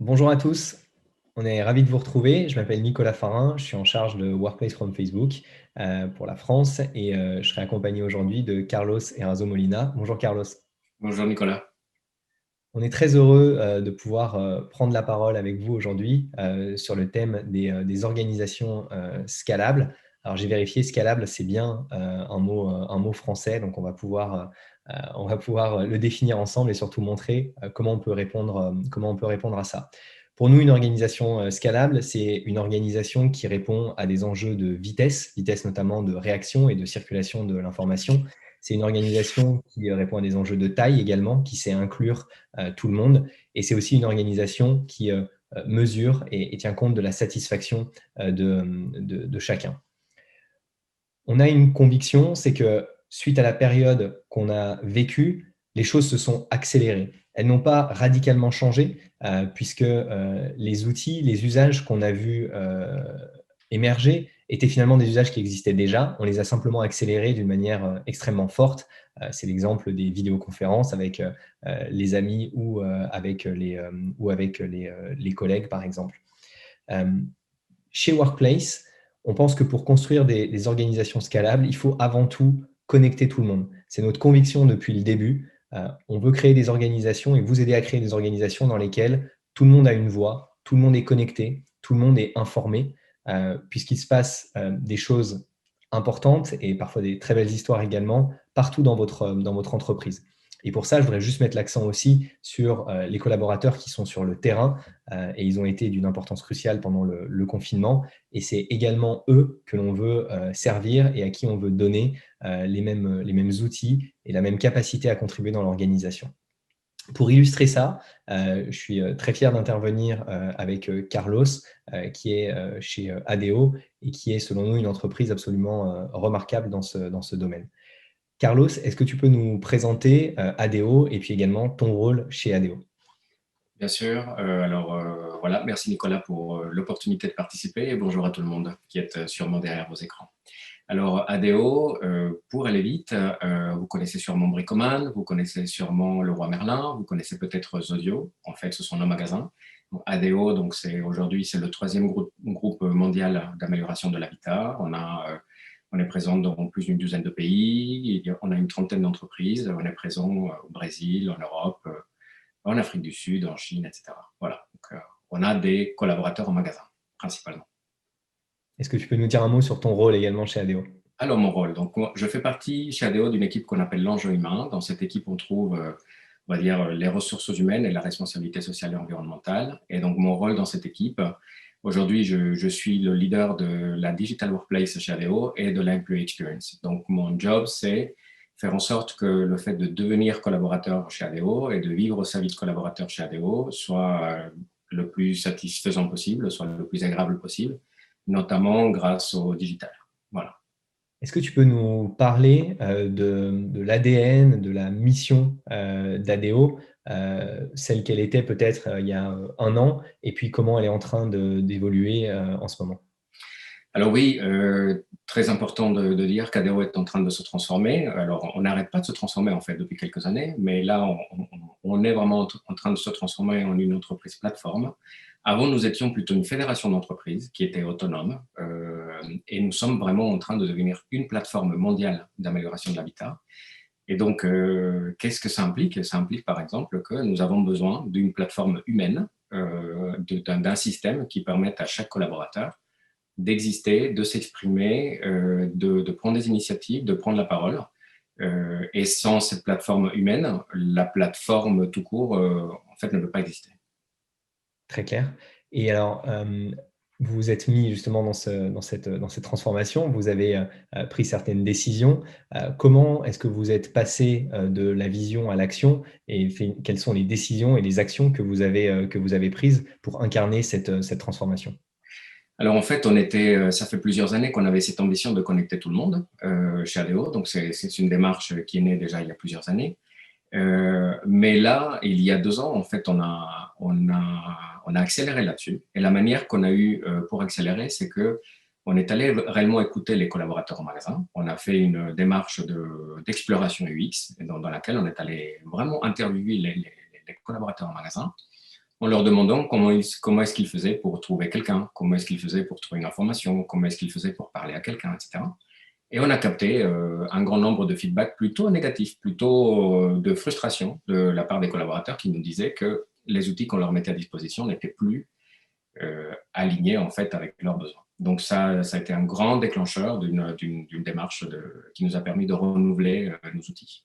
Bonjour à tous, on est ravis de vous retrouver. Je m'appelle Nicolas Farin, je suis en charge de Workplace from Facebook pour la France et je serai accompagné aujourd'hui de Carlos Erazo Molina. Bonjour Carlos. Bonjour Nicolas. On est très heureux de pouvoir prendre la parole avec vous aujourd'hui sur le thème des organisations scalables. Alors j'ai vérifié, scalable, c'est bien un mot français, donc on va pouvoir le définir ensemble et surtout montrer comment on peut répondre à ça. Pour nous, une organisation scalable, c'est une organisation qui répond à des enjeux de vitesse, vitesse notamment de réaction et de circulation de l'information. C'est une organisation qui répond à des enjeux de taille également, qui sait inclure tout le monde. Et c'est aussi une organisation qui mesure et tient compte de la satisfaction de chacun. On a une conviction, c'est que suite à la période qu'on a vécue, les choses se sont accélérées. Elles n'ont pas radicalement changé, puisque les outils, les usages qu'on a vus émerger étaient finalement des usages qui existaient déjà. On les a simplement accélérés d'une manière extrêmement forte. C'est l'exemple des vidéoconférences avec les amis ou avec les collègues, par exemple. Euh, Chez Workplace, on pense que pour construire des organisations scalables, il faut avant tout connecter tout le monde. C'est notre conviction depuis le début. On veut créer des organisations et vous aider à créer des organisations dans lesquelles tout le monde a une voix, tout le monde est connecté, tout le monde est informé, puisqu'il se passe des choses importantes et parfois des très belles histoires également partout dans votre entreprise. Et pour ça, je voudrais juste mettre l'accent aussi sur les collaborateurs qui sont sur le terrain et ils ont été d'une importance cruciale pendant le confinement. Et c'est également eux que l'on veut servir et à qui on veut donner les mêmes outils et la même capacité à contribuer dans l'organisation. Pour illustrer ça, je suis très fier d'intervenir avec Carlos, qui est chez ADO et qui est, selon nous, une entreprise absolument remarquable dans ce domaine. Carlos, est-ce que tu peux nous présenter ADO et puis également ton rôle chez ADO? Bien sûr. Voilà, merci Nicolas pour l'opportunité de participer et bonjour à tout le monde qui est sûrement derrière vos écrans. Alors ADO, pour aller vite, vous connaissez sûrement Bricoman, vous connaissez sûrement Leroy Merlin, vous connaissez peut-être Zodio. En fait, ce sont nos magasins. Donc, ADO, donc aujourd'hui, c'est le troisième groupe mondial d'amélioration de l'habitat. On est présent dans plus d'une douzaine de pays. On a une trentaine d'entreprises. On est présent au Brésil, en Europe, en Afrique du Sud, en Chine, etc. Voilà. Donc, on a des collaborateurs en magasin, principalement. Est-ce que tu peux nous dire un mot sur ton rôle également chez ADO? Alors, mon rôle. Donc, je fais partie chez ADO d'une équipe qu'on appelle l'enjeu humain. Dans cette équipe, on trouve, on va dire, les ressources humaines et la responsabilité sociale et environnementale. Et donc, mon rôle dans cette équipe, aujourd'hui, je suis le leader de la Digital Workplace chez ADO et de l'Employee Experience. Donc, mon job, c'est faire en sorte que le fait de devenir collaborateur chez ADO et de vivre au service collaborateur chez ADO soit le plus satisfaisant possible, soit le plus agréable possible, notamment grâce au digital. Voilà. Est-ce que tu peux nous parler de l'ADN, de la mission d'ADO, celle qu'elle était peut-être il y a un an, et puis comment elle est en train d'évoluer en ce moment? Alors oui, très important de dire qu'ADO est en train de se transformer. Alors, on n'arrête pas de se transformer en fait depuis quelques années, mais là, on est vraiment en train de se transformer en une entreprise plateforme. Avant, nous étions plutôt une fédération d'entreprises qui était autonome et nous sommes vraiment en train de devenir une plateforme mondiale d'amélioration de l'habitat. Et donc, qu'est-ce que ça implique? Ça implique par exemple que nous avons besoin d'une plateforme humaine, d'un système qui permette à chaque collaborateur d'exister, de s'exprimer, de prendre des initiatives, de prendre la parole. Et sans cette plateforme humaine, la plateforme tout court, en fait, ne peut pas exister. Très clair. Et alors, vous vous êtes mis justement dans cette transformation, vous avez pris certaines décisions. Comment est-ce que vous êtes passé de la vision à l'action et quelles sont les décisions et les actions que vous avez prises pour incarner cette transformation? Alors en fait, ça fait plusieurs années qu'on avait cette ambition de connecter tout le monde chez ADO, donc c'est une démarche qui est née déjà il y a plusieurs années. Mais là, il y a 2 ans, en fait, on a accéléré là-dessus. Et la manière qu'on a eue pour accélérer, c'est que on est allé réellement écouter les collaborateurs en magasin. On a fait une démarche d'exploration UX dans laquelle on est allé vraiment interviewer les collaborateurs en magasin en leur demandant comment est-ce qu'ils faisaient pour trouver quelqu'un, comment est-ce qu'ils faisaient pour trouver une information, comment est-ce qu'ils faisaient pour parler à quelqu'un, etc. Et on a capté un grand nombre de feedbacks plutôt négatifs, plutôt de frustration de la part des collaborateurs qui nous disaient que les outils qu'on leur mettait à disposition n'étaient plus alignés en fait avec leurs besoins. Donc ça a été un grand déclencheur d'une démarche qui nous a permis de renouveler nos outils.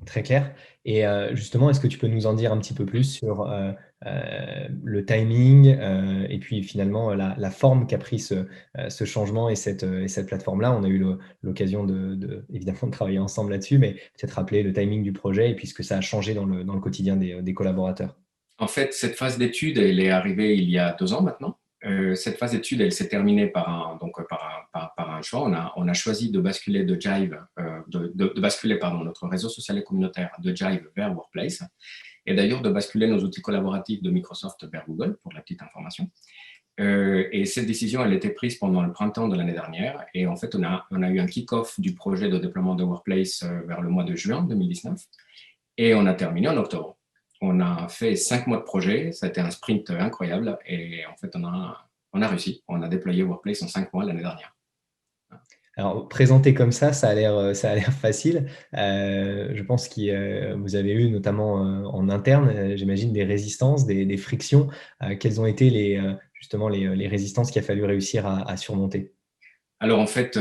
Très clair. Et justement, est-ce que tu peux nous en dire un petit peu plus sur le timing et puis finalement la forme qu'a pris ce changement et cette plateforme-là? On a eu l'occasion évidemment de travailler ensemble là-dessus, mais peut-être rappeler le timing du projet et puis ce que ça a changé dans le quotidien des collaborateurs. En fait, cette phase d'étude, elle est arrivée il y a 2 ans maintenant. Cette phase d'étude, elle s'est terminée par un choix. On a choisi de basculer de Jive, de basculer notre réseau social et communautaire de Jive vers Workplace, et d'ailleurs de basculer nos outils collaboratifs de Microsoft vers Google, pour la petite information. Et cette décision, elle a été prise pendant le printemps de l'année dernière. Et en fait, on a eu un kick-off du projet de déploiement de Workplace vers le mois de juin 2019, et on a terminé en octobre. On a fait 5 mois de projet, ça a été un sprint incroyable, et en fait, on a réussi. On a déployé Workplace en 5 mois l'année dernière. Alors, présenté comme ça a l'air facile. Je pense que vous avez eu notamment en interne, j'imagine, des résistances, des frictions. Quelles ont été justement les résistances qu'il a fallu réussir à surmonter? Alors, en fait,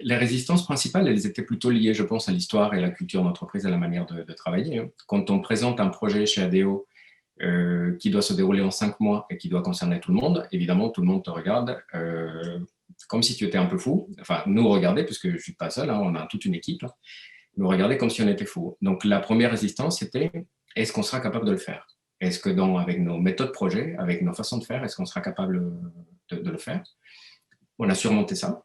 les résistances principales, elles étaient plutôt liées, je pense, à l'histoire et la culture d'entreprise, à la manière de travailler. Quand on présente un projet chez ADO qui doit se dérouler en 5 mois et qui doit concerner tout le monde, évidemment, tout le monde te regarde comme si tu étais un peu fou. Enfin, nous regarder, puisque je ne suis pas seul, hein, on a toute une équipe, là, nous regarder comme si on était fou. Donc, la première résistance, c'était est-ce qu'on sera capable de le faire? Est-ce que avec nos méthodes projet, avec nos façons de faire, est-ce qu'on sera capable de le faire? On a surmonté ça.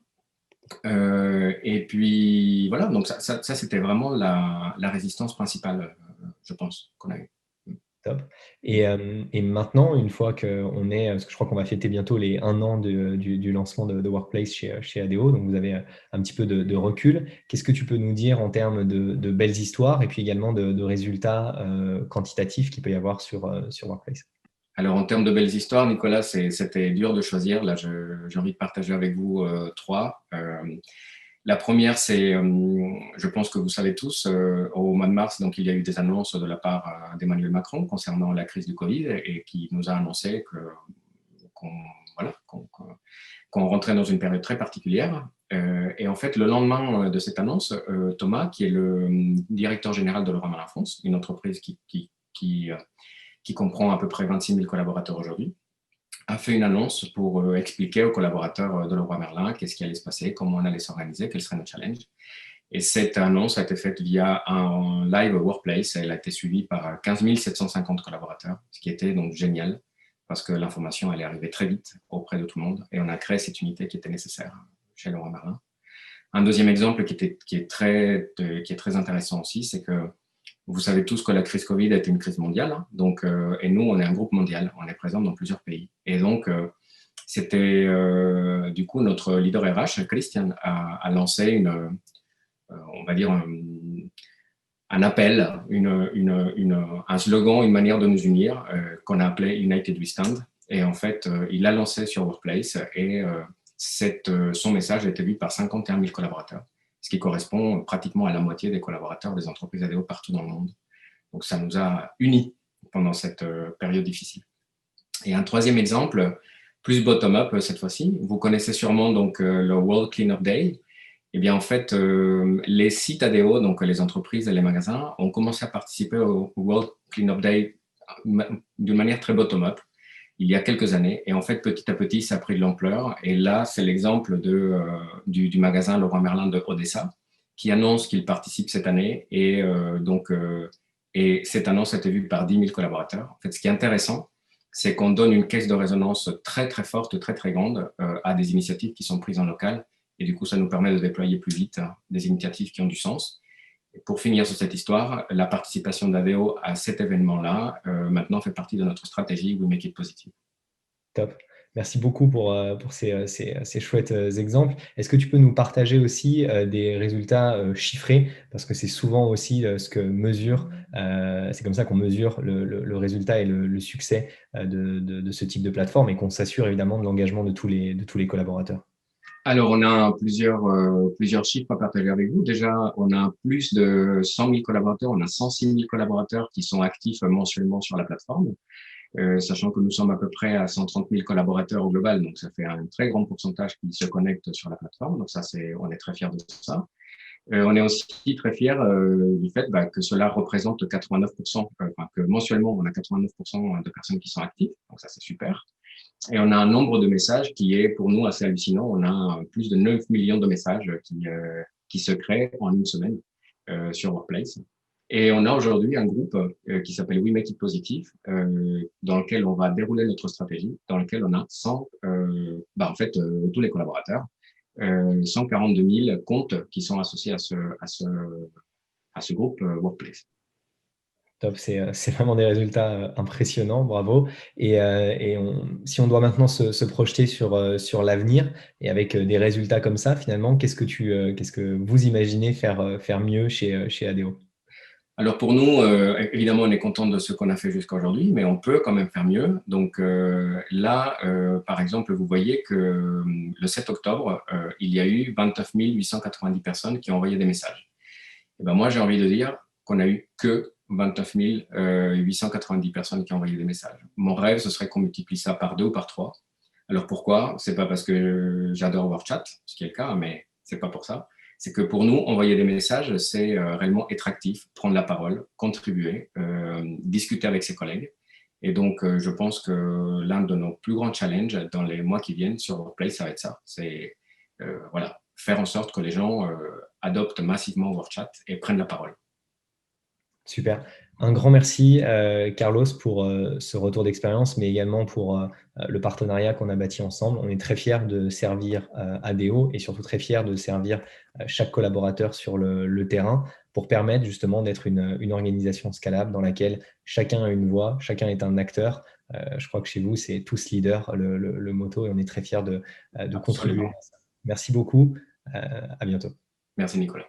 Et puis, voilà, donc ça c'était vraiment la résistance principale, je pense, qu'on a eue. Top. Et maintenant, une fois qu'on est, parce que je crois qu'on va fêter bientôt les 1 an du lancement de Workplace chez ADO, donc vous avez un petit peu de recul. Qu'est-ce que tu peux nous dire en termes de belles histoires et puis également de résultats quantitatifs qu'il peut y avoir sur Workplace? Alors, en termes de belles histoires, Nicolas, c'était dur de choisir. Là, j'ai envie de partager avec vous 3. La première, c'est, je pense que vous savez tous, au mois de mars, donc, il y a eu des annonces de la part d'Emmanuel Macron concernant la crise du Covid et qui nous a annoncé qu'on rentrait dans une période très particulière. Et en fait, le lendemain de cette annonce, Thomas, qui est le directeur général de Leroy Merlin France, une entreprise qui comprend à peu près 26 000 collaborateurs aujourd'hui, a fait une annonce pour expliquer aux collaborateurs de Leroy Merlin qu'est-ce qui allait se passer, comment on allait s'organiser, quel serait notre challenge. Et cette annonce a été faite via un live workplace. Elle a été suivie par 15 750 collaborateurs, ce qui était donc génial parce que l'information allait arriver très vite auprès de tout le monde et on a créé cette unité qui était nécessaire chez Leroy Merlin. Un deuxième exemple qui est très intéressant aussi, c'est que vous savez tous que la crise Covid a été une crise mondiale, hein, donc, et nous, on est un groupe mondial, on est présent dans plusieurs pays. Et donc, c'était du coup notre leader RH, Christian, a lancé on va dire, un appel, un slogan, une manière de nous unir qu'on a appelé United We Stand. Et en fait, il l'a lancé sur Workplace et son message a été vu par 51 000 collaborateurs, ce qui correspond pratiquement à la moitié des collaborateurs des entreprises ADO partout dans le monde. Donc, ça nous a unis pendant cette période difficile. Et un troisième exemple, plus bottom-up cette fois-ci. Vous connaissez sûrement donc, le World Cleanup Day. Eh bien, en fait, les sites ADO, donc les entreprises et les magasins, ont commencé à participer au World Cleanup Day d'une manière très bottom-up il y a quelques années. Et en fait, petit à petit, ça a pris de l'ampleur. Et là, c'est l'exemple du magasin Leroy Merlin de Odessa qui annonce qu'il participe cette année. Et et cette annonce a été vue par 10 000 collaborateurs. En fait, ce qui est intéressant, c'est qu'on donne une caisse de résonance très, très forte, très, très grande à des initiatives qui sont prises en local. Et du coup, ça nous permet de déployer plus vite des initiatives qui ont du sens. Et pour finir sur cette histoire, la participation d'ADO à cet événement-là, maintenant, fait partie de notre stratégie We Make It Positive. Top. Merci beaucoup pour ces chouettes exemples. Est-ce que tu peux nous partager aussi des résultats chiffrés? Parce que c'est souvent aussi ce que mesure, c'est comme ça qu'on mesure le résultat et le succès de ce type de plateforme et qu'on s'assure évidemment de l'engagement de tous les collaborateurs. Alors, on a plusieurs chiffres à partager avec vous. Déjà, on a plus de 100 000 collaborateurs, on a 106 000 collaborateurs qui sont actifs mensuellement sur la plateforme, sachant que nous sommes à peu près à 130 000 collaborateurs au global, donc ça fait un très grand pourcentage qui se connectent sur la plateforme. Donc ça, on est très fiers de ça. On est aussi très fiers du fait que cela représente 89%, enfin, que mensuellement, on a 89% de personnes qui sont actives, donc ça, c'est super. Et on a un nombre de messages qui est pour nous assez hallucinant. On a plus de 9 millions de messages qui se créent en une semaine sur Workplace. Et on a aujourd'hui un groupe qui s'appelle We Make It Positive, dans lequel on va dérouler notre stratégie, dans lequel on a 100, tous les collaborateurs, 142 000 comptes qui sont associés à ce groupe Workplace. Top, c'est vraiment des résultats impressionnants, bravo. Si on doit maintenant se projeter sur l'avenir et avec des résultats comme ça, finalement, qu'est-ce que vous imaginez faire mieux chez ADO? Alors pour nous, évidemment, on est content de ce qu'on a fait jusqu'à aujourd'hui, mais on peut quand même faire mieux. Donc là, par exemple, vous voyez que le 7 octobre, il y a eu 29 890 personnes qui ont envoyé des messages. Et ben moi, j'ai envie de dire qu'on a eu que 29 890 personnes qui ont envoyé des messages. Mon rêve, ce serait qu'on multiplie ça par 2 ou par 3. Alors pourquoi? C'est pas parce que j'adore WordChat, ce qui est le cas, mais c'est pas pour ça. C'est que pour nous, envoyer des messages, c'est réellement être actif, prendre la parole, contribuer, discuter avec ses collègues. Et donc, je pense que l'un de nos plus grands challenges dans les mois qui viennent sur Workplace, ça va être ça. C'est voilà, faire en sorte que les gens adoptent massivement WordChat et prennent la parole. Super. Un grand merci, Carlos, pour ce retour d'expérience, mais également pour le partenariat qu'on a bâti ensemble. On est très fiers de servir ADO et surtout très fiers de servir chaque collaborateur sur le terrain pour permettre justement d'être une organisation scalable dans laquelle chacun a une voix, chacun est un acteur. Je crois que chez vous, c'est tous leaders, le motto, et on est très fiers de contribuer Absolument. à ça. Merci beaucoup. À bientôt. Merci, Nicolas.